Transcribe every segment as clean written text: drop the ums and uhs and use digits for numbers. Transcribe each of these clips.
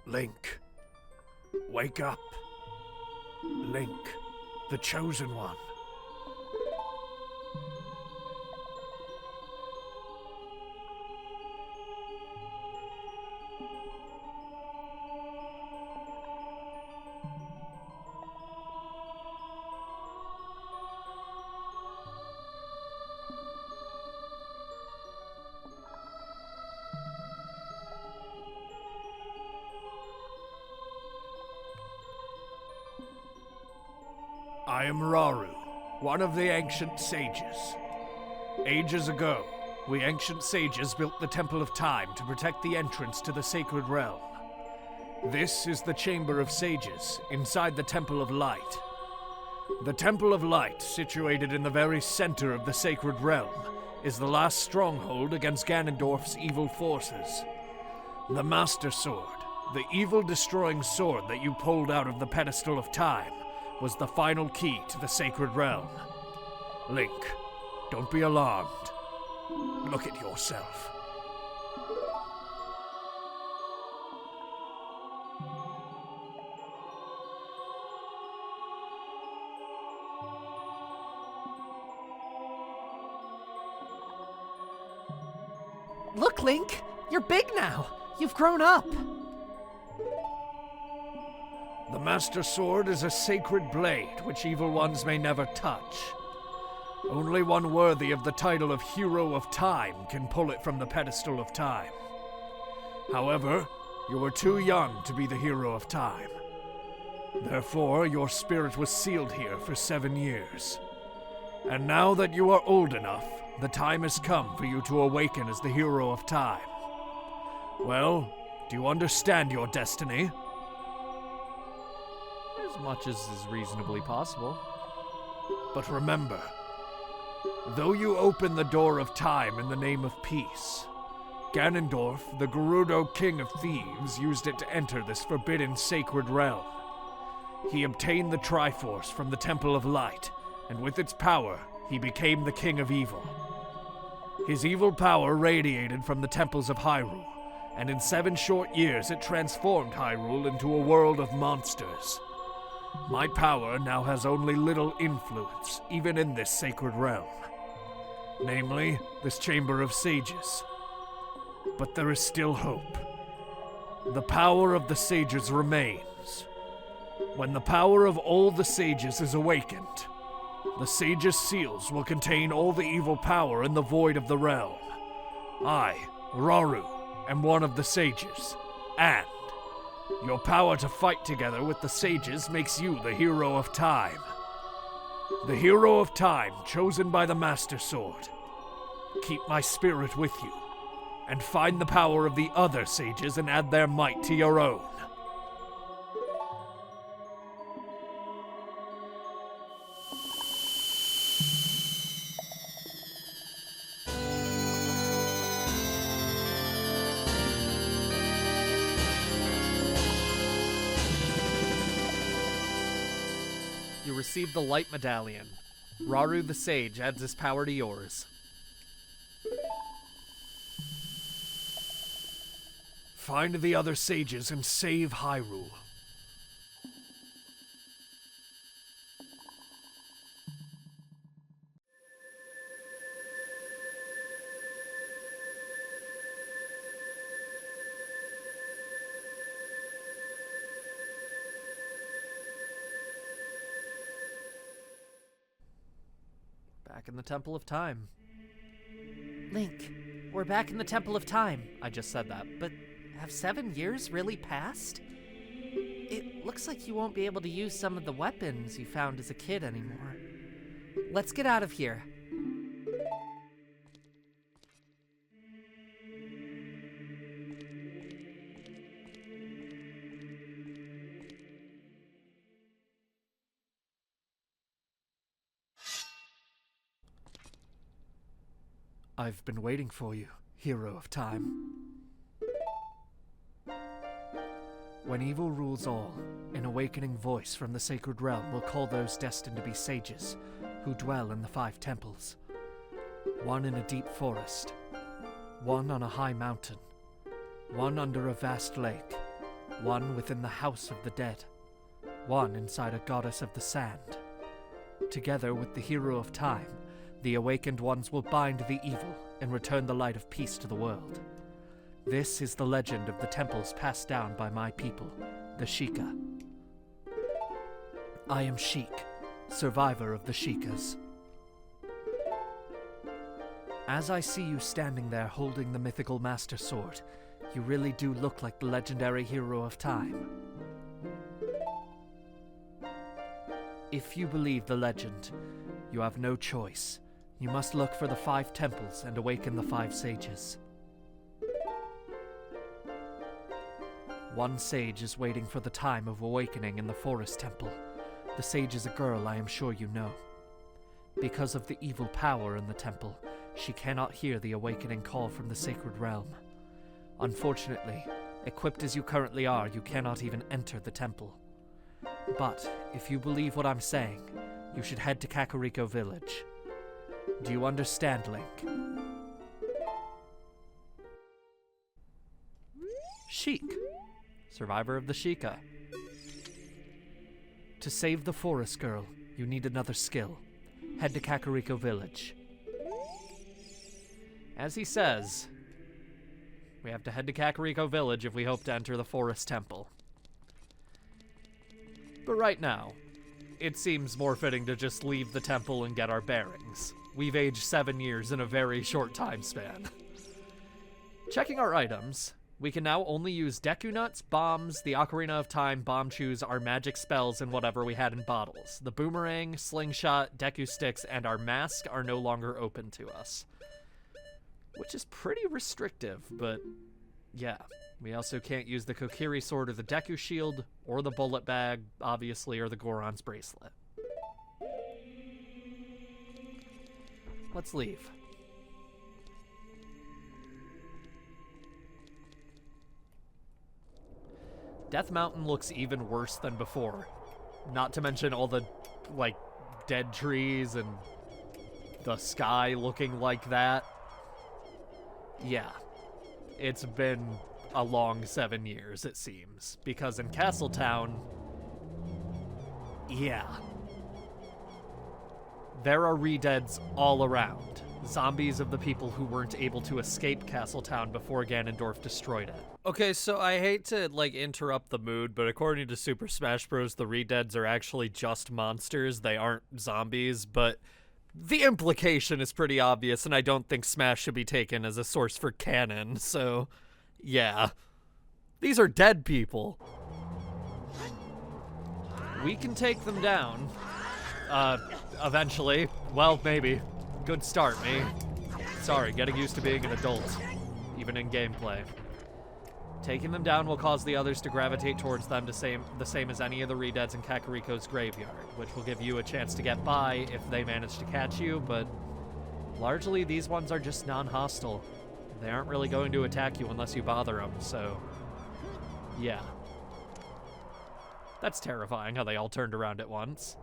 Link, wake up. Link, the chosen one. I am Rauru, one of the ancient sages. Ages ago, we ancient sages built the Temple of Time to protect the entrance to the sacred realm. This is the Chamber of Sages, inside the Temple of Light. The Temple of Light, situated in the very center of the sacred realm, is the last stronghold against Ganondorf's evil forces. The Master Sword, the evil-destroying sword that you pulled out of the pedestal of time, was the final key to the sacred realm. Link, don't be alarmed. Look at yourself. Look, Link! You're big now! You've grown up! The Master Sword is a sacred blade which evil ones may never touch. Only one worthy of the title of Hero of Time can pull it from the pedestal of time. However, you were too young to be the Hero of Time. Therefore, your spirit was sealed here for 7 years. And now that you are old enough, the time has come for you to awaken as the Hero of Time. Well, do you understand your destiny? As much as is reasonably possible. But remember, though you open the door of time in the name of peace, Ganondorf, the Gerudo King of Thieves, used it to enter this forbidden sacred realm. He obtained the Triforce from the Temple of Light, and with its power, he became the King of Evil. His evil power radiated from the temples of Hyrule, and in 7 short years it transformed Hyrule into a world of monsters. My power now has only little influence, even in this sacred realm. Namely, this Chamber of Sages. But there is still hope. The power of the sages remains. When the power of all the sages is awakened, the sages' seals will contain all the evil power in the void of the realm. I, Rauru, am one of the sages, and your power to fight together with the sages makes you the Hero of Time. The Hero of Time chosen by the Master Sword. Keep my spirit with you, and find the power of the other sages and add their might to your own. You receive the Light Medallion. Rauru the Sage adds his power to yours. Find the other sages and save Hyrule. Back in the Temple of Time. Link, we're back in the Temple of Time. I just said that, but have 7 years really passed? It looks like you won't be able to use some of the weapons you found as a kid anymore. Let's get out of here. I've been waiting for you, Hero of Time. When evil rules all, an awakening voice from the sacred realm will call those destined to be sages, who dwell in the 5 temples. One in a deep forest, one on a high mountain, one under a vast lake, one within the House of the Dead, one inside a goddess of the sand. Together with the hero of time, the awakened ones will bind the evil and return the light of peace to the world. This is the legend of the temples passed down by my people, the Sheikah. I am Sheik, survivor of the Sheikahs. As I see you standing there holding the mythical Master Sword, you really do look like the legendary hero of time. If you believe the legend, you have no choice. You must look for the 5 temples and awaken the 5 sages. One sage is waiting for the time of awakening in the forest temple. The sage is a girl I am sure you know. Because of the evil power in the temple, she cannot hear the awakening call from the sacred realm. Unfortunately, equipped as you currently are, you cannot even enter the temple. But if you believe what I'm saying, you should head to Kakariko Village. Do you understand, Link? Sheik, survivor of the Sheikah. To save the forest girl, you need another skill. Head to Kakariko Village. As he says, we have to head to Kakariko Village if we hope to enter the forest temple. But right now, it seems more fitting to just leave the temple and get our bearings. We've aged 7 years in a very short time span. Checking our items, we can now only use Deku Nuts, bombs, the Ocarina of Time, bomb chews, our magic spells, and whatever we had in bottles. The boomerang, slingshot, Deku sticks, and our mask are no longer open to us. Which is pretty restrictive, but yeah. We also can't use the Kokiri sword or the Deku shield, or the bullet bag, obviously, or the Goron's bracelet. Let's leave. Death Mountain looks even worse than before. Not to mention all the, like, dead trees and the sky looking like that. Yeah. It's been a long 7 years, it seems. Because in Castletown... yeah. There are re-deads all around. Zombies of the people who weren't able to escape Castletown before Ganondorf destroyed it. Okay, so I hate to, like, interrupt the mood, but according to Super Smash Bros., the re-deads are actually just monsters. They aren't zombies, but the implication is pretty obvious, and I don't think Smash should be taken as a source for canon, so yeah. These are dead people. We can take them down. Eventually. Well, maybe. Good start, me. Sorry, getting used to being an adult, even in gameplay. Taking them down will cause the others to gravitate towards them the same as any of the re-deads in Kakariko's graveyard, which will give you a chance to get by if they manage to catch you, but largely these ones are just non-hostile. They aren't really going to attack you unless you bother them, so yeah. That's terrifying how they all turned around at once.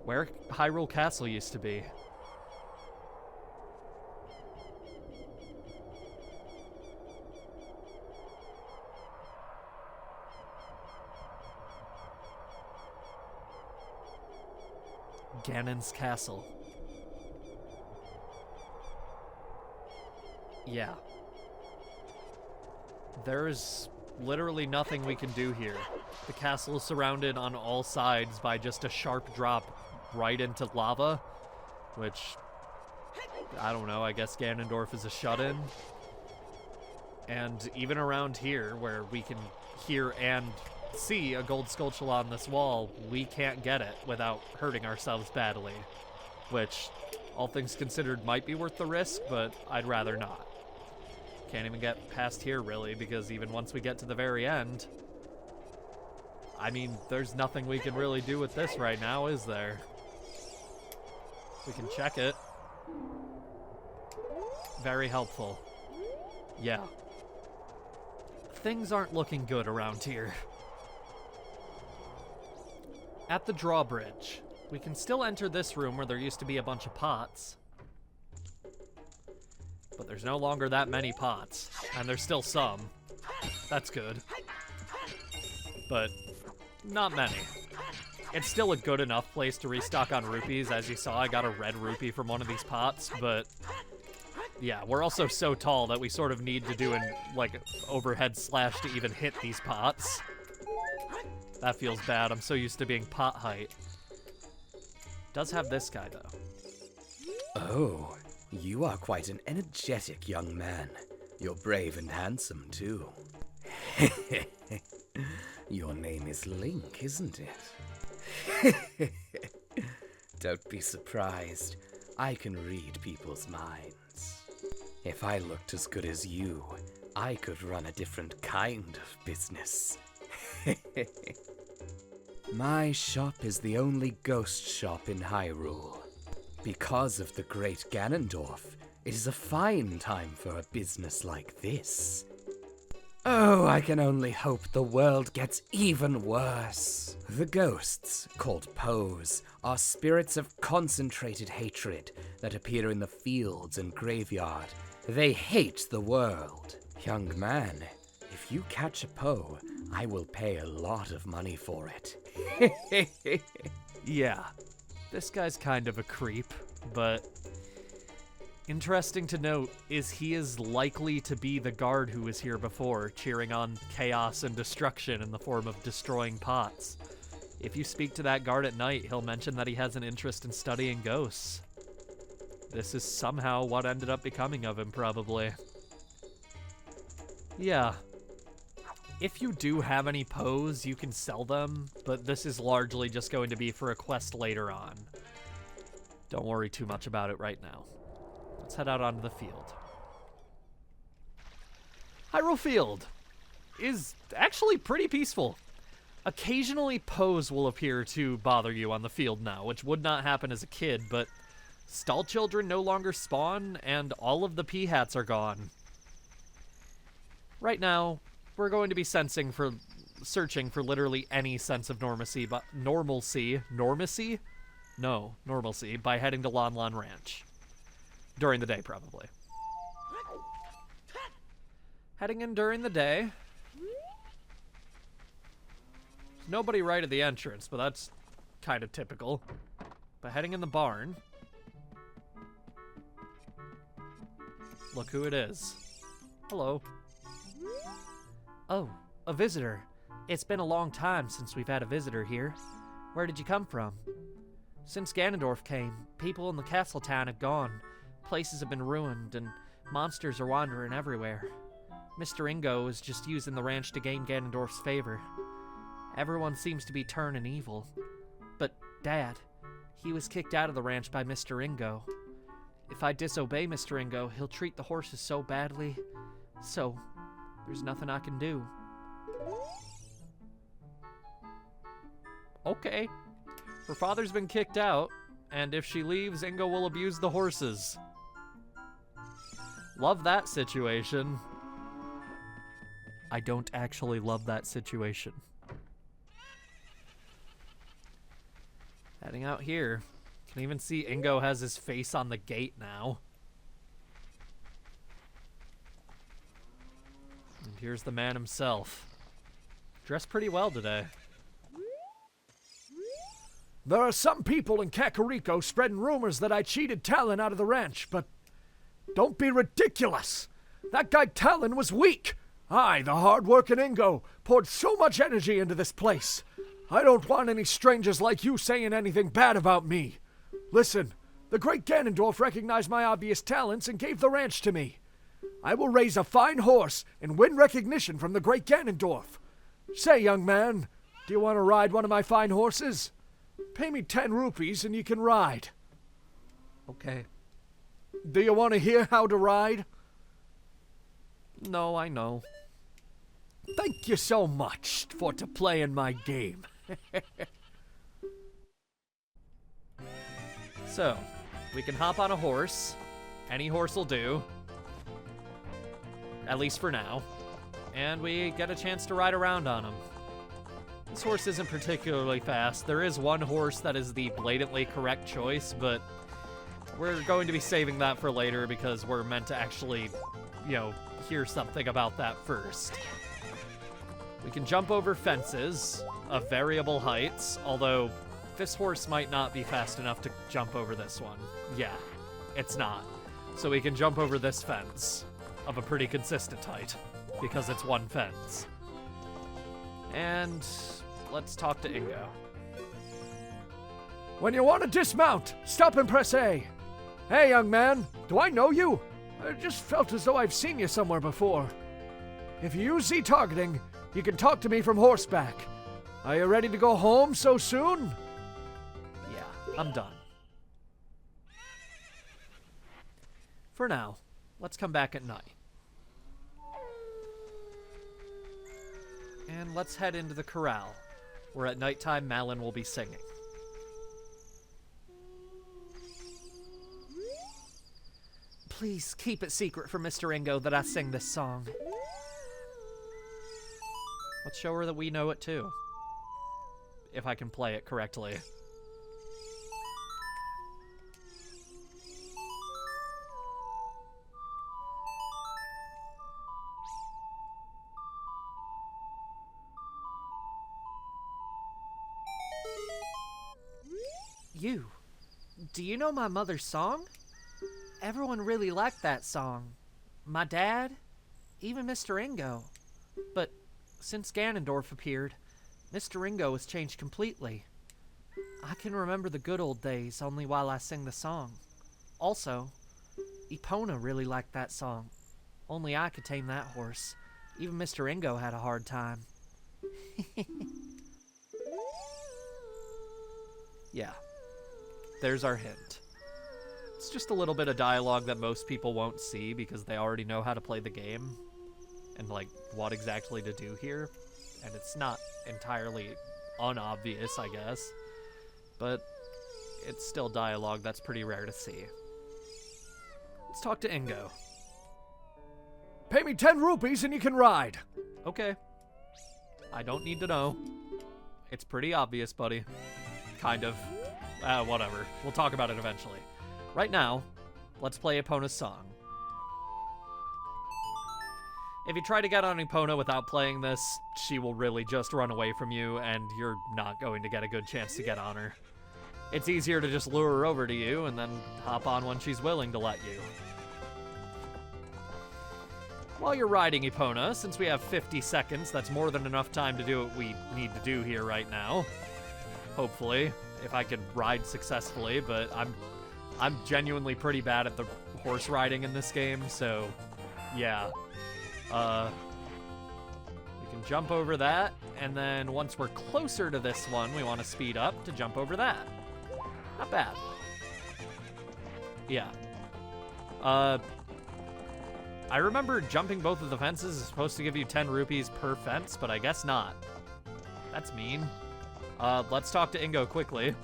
Where Hyrule Castle used to be. Ganon's Castle. Yeah. There's literally nothing we can do here. The castle is surrounded on all sides by just a sharp drop right into lava, which, I don't know, I guess Ganondorf is a shut-in. And even around here, where we can hear and see a gold sculpture on this wall, we can't get it without hurting ourselves badly, which, all things considered, might be worth the risk, but I'd rather not. Can't even get past here, really, because even once we get to the very end, I mean, there's nothing we can really do with this right now, is there? We can check it. Very helpful. Yeah. Things aren't looking good around here. At the drawbridge, we can still enter this room where there used to be a bunch of pots. But there's no longer that many pots, and there's still some. That's good. but not many. It's still a good enough place to restock on rupees. As you saw, I got a red rupee from one of these pots, but yeah, we're also so tall that we sort of need to do an, like, overhead slash to even hit these pots. That feels bad. I'm so used to being pot height. Does have this guy, though. Oh, you are quite an energetic young man. You're brave and handsome, too. Your name is Link, isn't it? Don't be surprised. I can read people's minds. If I looked as good as you, I could run a different kind of business. My shop is the only ghost shop in Hyrule. Because of the great Ganondorf, it is a fine time for a business like this. Oh, I can only hope the world gets even worse. The ghosts, called Poes, are spirits of concentrated hatred that appear in the fields and graveyard. They hate the world. Young man, if you catch a Poe, I will pay a lot of money for it. Yeah, this guy's kind of a creep, but interesting to note is he is likely to be the guard who was here before, cheering on chaos and destruction in the form of destroying pots. If you speak to that guard at night, he'll mention that he has an interest in studying ghosts. This is somehow what ended up becoming of him, probably. Yeah. If you do have any Poes, you can sell them, but this is largely just going to be for a quest later on. Don't worry too much about it right now. Let's head out onto the field. Hyrule Field is actually pretty peaceful. Occasionally, Poes will appear to bother you on the field now, which would not happen as a kid, but stall children no longer spawn, and all of the P-hats are gone. Right now, we're going to be searching for literally any sense of normalcy by heading to Lon Lon Ranch. During the day, probably. Heading in during the day. There's nobody right at the entrance, but that's kind of typical. But heading in the barn. Look who it is. Hello. Oh, a visitor. It's been a long time since we've had a visitor here. Where did you come from? Since Ganondorf came, people in the castle town have gone. Places have been ruined, and monsters are wandering everywhere. Mr. Ingo is just using the ranch to gain Ganondorf's favor. Everyone seems to be turning evil. But, Dad, he was kicked out of the ranch by Mr. Ingo. If I disobey Mr. Ingo, he'll treat the horses so badly. So, there's nothing I can do. Okay. Her father's been kicked out, and if she leaves, Ingo will abuse the horses. Love that situation. I don't actually love that situation. Heading out here. Can even see Ingo has his face on the gate now. And here's the man himself. Dressed pretty well today. There are some people in Kakariko spreading rumors that I cheated Talon out of the ranch, but don't be ridiculous. That guy Talon was weak. I, the hard-working Ingo, poured so much energy into this place. I don't want any strangers like you saying anything bad about me. Listen, the great Ganondorf recognized my obvious talents and gave the ranch to me. I will raise a fine horse and win recognition from the great Ganondorf. Say, young man, do you want to ride one of my fine horses? Pay me 10 rupees and you can ride. Okay. Do you want to hear how to ride? No, I know. Thank you so much for to play in my game. So, we can hop on a horse. Any horse will do. At least for now. And we get a chance to ride around on him. This horse isn't particularly fast. There is one horse that is the blatantly correct choice, but we're going to be saving that for later because we're meant to actually, hear something about that first. We can jump over fences of variable heights, although this horse might not be fast enough to jump over this one. Yeah, it's not. So we can jump over this fence of a pretty consistent height, because it's one fence. And let's talk to Ingo. When you want to dismount, stop and press A. Hey, young man, do I know you? I just felt as though I've seen you somewhere before. If you use Z targeting, you can talk to me from horseback. Are you ready to go home so soon? Yeah, I'm done. For now, let's come back at night. And let's head into the corral, where at nighttime Malin will be singing. Please keep it secret from Mr. Ingo that I sing this song. Let's show her that we know it too. If I can play it correctly. Do you know my mother's song? Everyone really liked that song. My dad, even Mr. Ingo. But since Ganondorf appeared, Mr. Ingo has changed completely. I can remember the good old days only while I sing the song. Also, Epona really liked that song. Only I could tame that horse. Even Mr. Ingo had a hard time. Yeah. There's our hint. It's just a little bit of dialogue that most people won't see because they already know how to play the game and, like, what exactly to do here. And it's not entirely unobvious, I guess. But it's still dialogue that's pretty rare to see. Let's talk to Ingo. Pay me 10 rupees and you can ride. Okay. I don't need to know. It's pretty obvious, buddy. Kind of. Whatever. We'll talk about it eventually. Right now, let's play Epona's song. If you try to get on Epona without playing this, she will really just run away from you, and you're not going to get a good chance to get on her. It's easier to just lure her over to you and then hop on when she's willing to let you. While you're riding Epona, since we have 50 seconds, that's more than enough time to do what we need to do here right now. Hopefully, if I can ride successfully, but I'm genuinely pretty bad at the horse riding in this game, so yeah. We can jump over that, and then once we're closer to this one, we want to speed up to jump over that. Not bad. Yeah. I remember jumping both of the fences is supposed to give you 10 rupees per fence, but I guess not. That's mean. Let's talk to Ingo quickly.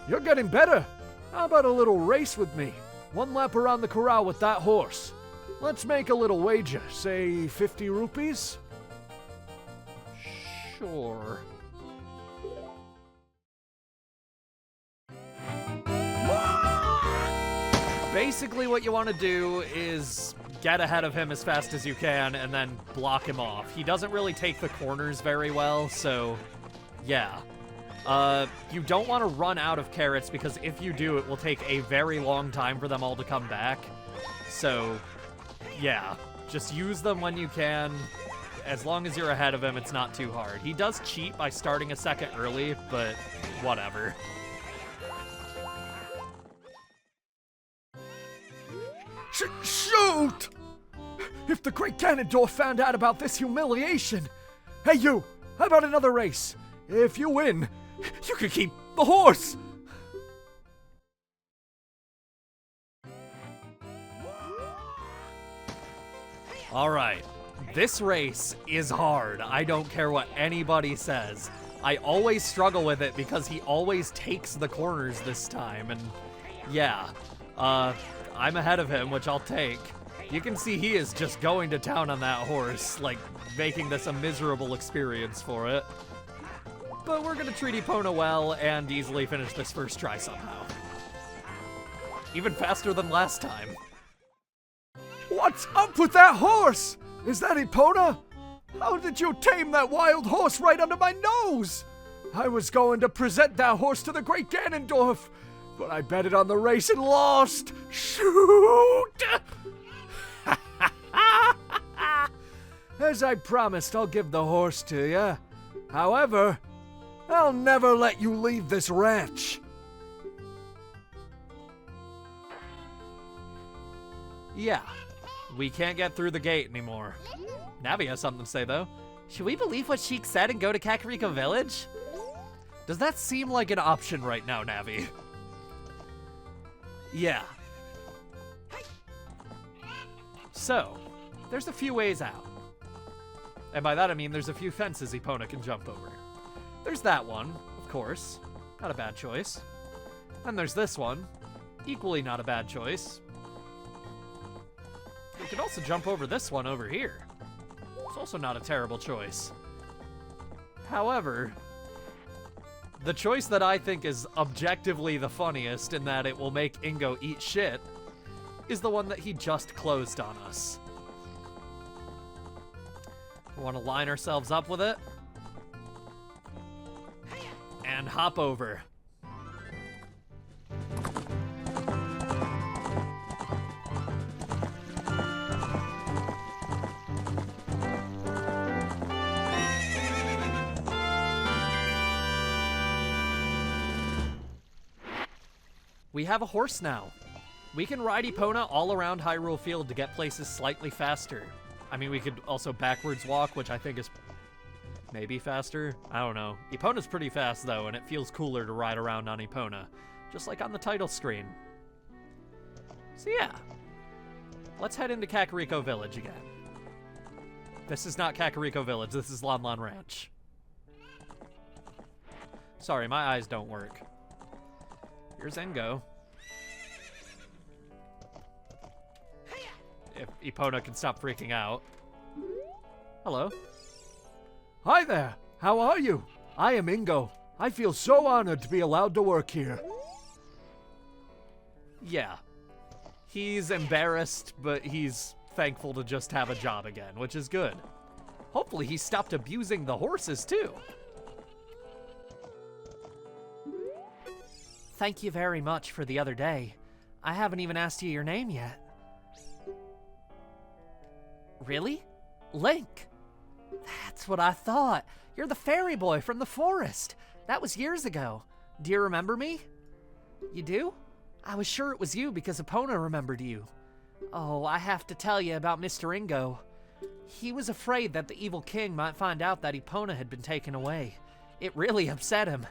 You're getting better. How about a little race with me? 1 lap around the corral with that horse. Let's make a little wager, say 50 rupees? Sure. Basically what you want to do is get ahead of him as fast as you can and then block him off. He doesn't really take the corners very well, so yeah. You don't want to run out of carrots because if you do, it will take a very long time for them all to come back. So, yeah. Just use them when you can. As long as you're ahead of him, it's not too hard. He does cheat by starting a second early, but whatever. Shoot! If the great Ganondorf found out about this humiliation... Hey, you! How about another race? If you win, you can keep the horse! Alright, this race is hard. I don't care what anybody says. I always struggle with it because he always takes the corners this time, and yeah. I'm ahead of him, which I'll take. You can see he is just going to town on that horse, like, making this a miserable experience for it. But we're gonna treat Epona well and easily finish this first try somehow. Even faster than last time. What's up with that horse? Is that Epona? How did you tame that wild horse right under my nose? I was going to present that horse to the great Ganondorf, but I betted on the race and lost. Shoot! As I promised, I'll give the horse to you. However, I'll never let you leave this ranch. Yeah, we can't get through the gate anymore. Navi has something to say, though. Should we believe what Sheik said and go to Kakariko Village? Does that seem like an option right now, Navi? Yeah. So, there's a few ways out. And by that I mean there's a few fences Epona can jump over. There's that one, of course. Not a bad choice. And there's this one. Equally not a bad choice. We could also jump over this one over here. It's also not a terrible choice. However, the choice that I think is objectively the funniest in that it will make Ingo eat shit is the one that he just closed on us. We want to line ourselves up with it and hop over. We have a horse now. We can ride Epona all around Hyrule Field to get places slightly faster. I mean, we could also backwards walk, which I think is maybe faster. I don't know. Epona's pretty fast, though, and it feels cooler to ride around on Epona, just like on the title screen. So yeah, let's head into Kakariko Village again. This is not Kakariko Village, this is Lon Lon Ranch. Sorry, my eyes don't work. Here's Ingo. If Epona can stop freaking out. Hello. Hi there. How are you? I am Ingo. I feel so honored to be allowed to work here. Yeah. He's embarrassed, but he's thankful to just have a job again, which is good. Hopefully he stopped abusing the horses, too. Thank you very much for the other day. I haven't even asked you your name yet. Really? Link? That's what I thought. You're the fairy boy from the forest. That was years ago. Do you remember me? You do? I was sure it was you because Epona remembered you. Oh, I have to tell you about Mr. Ingo. He was afraid that the evil king might find out that Epona had been taken away. It really upset him.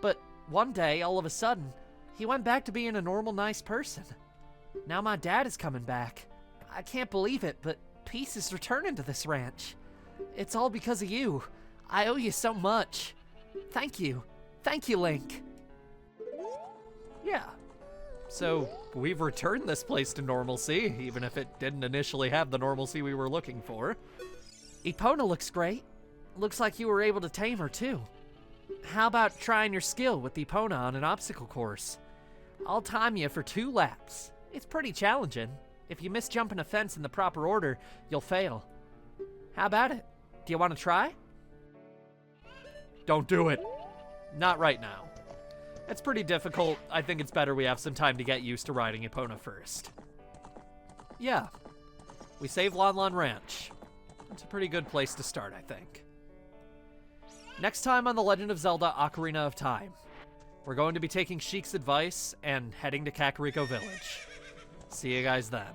But one day, all of a sudden, he went back to being a normal, nice person. Now my dad is coming back. I can't believe it, but peace is returning to this ranch. It's all because of you. I owe you so much. Thank you. Thank you, Link. Yeah. So, we've returned this place to normalcy, even if it didn't initially have the normalcy we were looking for. Epona looks great. Looks like you were able to tame her, too. How about trying your skill with Epona on an obstacle course? I'll time you for 2 laps. It's pretty challenging. If you miss jumping a fence in the proper order, you'll fail. How about it? Do you want to try? Don't do it. Not right now. It's pretty difficult. I think it's better we have some time to get used to riding Epona first. Yeah. We saved Lon Lon Ranch. It's a pretty good place to start, I think. Next time on The Legend of Zelda Ocarina of Time, we're going to be taking Sheik's advice and heading to Kakariko Village. See you guys then.